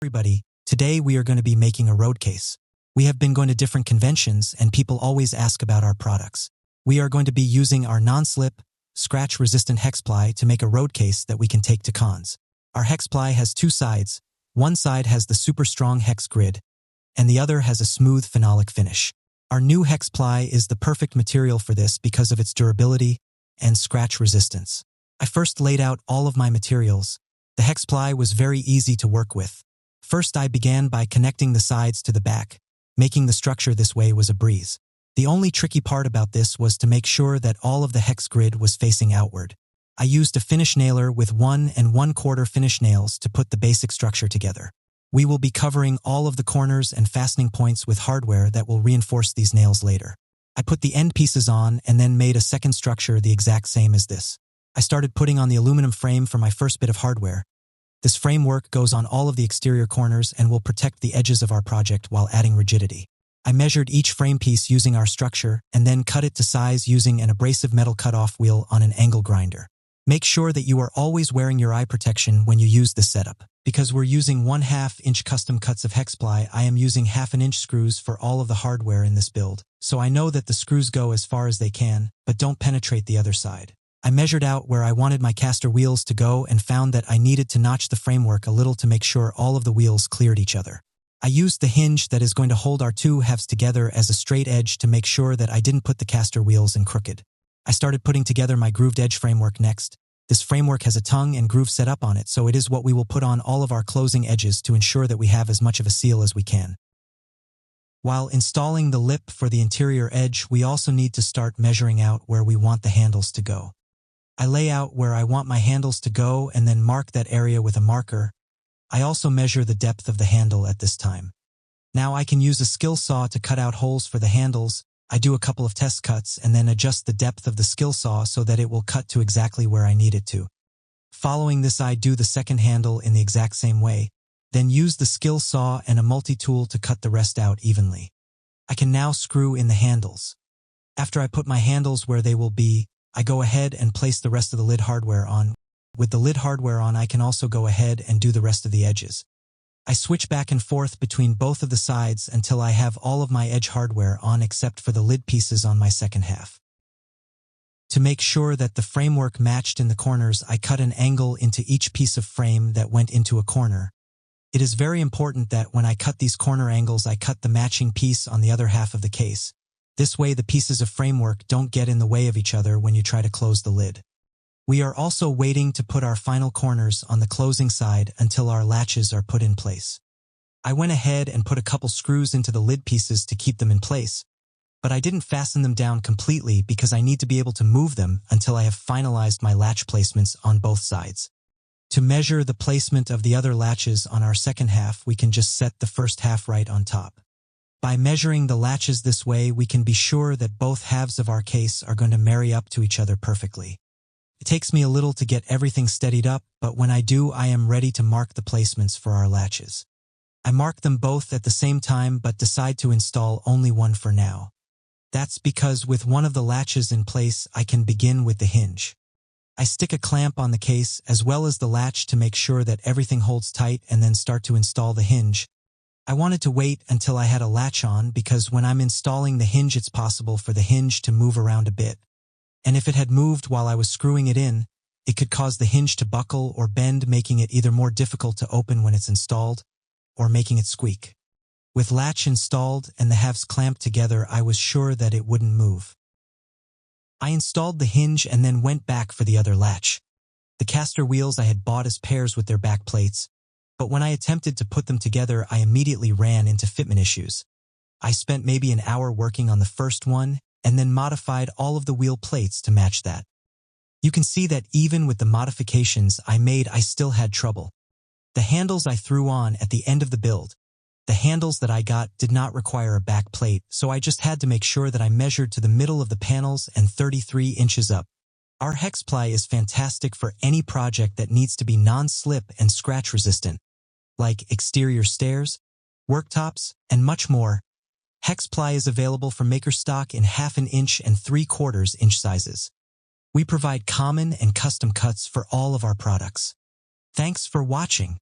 Everybody, today we are going to be making a road case. We have been going to different conventions and people always ask about our products. We are going to be using our non-slip, scratch-resistant Hex-Ply to make a road case that we can take to cons. Our Hex-Ply has two sides. One side has the super strong hex grid, and the other has a smooth phenolic finish. Our new Hex-Ply is the perfect material for this because of its durability and scratch resistance. I first laid out all of my materials. The Hex-Ply was very easy to work with. First, I began by connecting the sides to the back. Making the structure this way was a breeze. The only tricky part about this was to make sure that all of the hex grid was facing outward. I used a finish nailer with 1 1/4 finish nails to put the basic structure together. We will be covering all of the corners and fastening points with hardware that will reinforce these nails later. I put the end pieces on and then made a second structure the exact same as this. I started putting on the aluminum frame for my first bit of hardware. This framework goes on all of the exterior corners and will protect the edges of our project while adding rigidity. I measured each frame piece using our structure and then cut it to size using an abrasive metal cutoff wheel on an angle grinder. Make sure that you are always wearing your eye protection when you use this setup. Because we're using 1/2 inch custom cuts of Hex-Ply, I am using 1/2 inch screws for all of the hardware in this build, so I know that the screws go as far as they can, but don't penetrate the other side. I measured out where I wanted my caster wheels to go and found that I needed to notch the framework a little to make sure all of the wheels cleared each other. I used the hinge that is going to hold our two halves together as a straight edge to make sure that I didn't put the caster wheels in crooked. I started putting together my grooved edge framework next. This framework has a tongue and groove set up on it, so it is what we will put on all of our closing edges to ensure that we have as much of a seal as we can. While installing the lip for the interior edge, we also need to start measuring out where we want the handles to go. I lay out where I want my handles to go and then mark that area with a marker. I also measure the depth of the handle at this time. Now I can use a skill saw to cut out holes for the handles. I do a couple of test cuts and then adjust the depth of the skill saw so that it will cut to exactly where I need it to. Following this, I do the second handle in the exact same way, then use the skill saw and a multi-tool to cut the rest out evenly. I can now screw in the handles. After I put my handles where they will be, I go ahead and place the rest of the lid hardware on. With the lid hardware on, I can also go ahead and do the rest of the edges. I switch back and forth between both of the sides until I have all of my edge hardware on except for the lid pieces on my second half. To make sure that the framework matched in the corners, I cut an angle into each piece of frame that went into a corner. It is very important that when I cut these corner angles, I cut the matching piece on the other half of the case. This way the pieces of framework don't get in the way of each other when you try to close the lid. We are also waiting to put our final corners on the closing side until our latches are put in place. I went ahead and put a couple screws into the lid pieces to keep them in place, but I didn't fasten them down completely because I need to be able to move them until I have finalized my latch placements on both sides. To measure the placement of the other latches on our second half, we can just set the first half right on top. By measuring the latches this way, we can be sure that both halves of our case are going to marry up to each other perfectly. It takes me a little to get everything steadied up, but when I do, I am ready to mark the placements for our latches. I mark them both at the same time, but decide to install only one for now. That's because with one of the latches in place, I can begin with the hinge. I stick a clamp on the case as well as the latch to make sure that everything holds tight and then start to install the hinge. I wanted to wait until I had a latch on because when I'm installing the hinge, it's possible for the hinge to move around a bit. And if it had moved while I was screwing it in, it could cause the hinge to buckle or bend, making it either more difficult to open when it's installed or making it squeak. With latch installed and the halves clamped together, I was sure that it wouldn't move. I installed the hinge and then went back for the other latch. The caster wheels I had bought as pairs with their back plates, but when I attempted to put them together, I immediately ran into fitment issues. I spent maybe an hour working on the first one and then modified all of the wheel plates to match that. You can see that even with the modifications I made, I still had trouble. The handles I threw on at the end of the build, the handles that I got did not require a back plate, so I just had to make sure that I measured to the middle of the panels and 33 inches up. Our Hex-Ply is fantastic for any project that needs to be non-slip and scratch resistant, like exterior stairs, worktops, and much more. Hex-Ply is available from MakerStock in 1/2 inch and 3/4 inch sizes. We provide common and custom cuts for all of our products. Thanks for watching.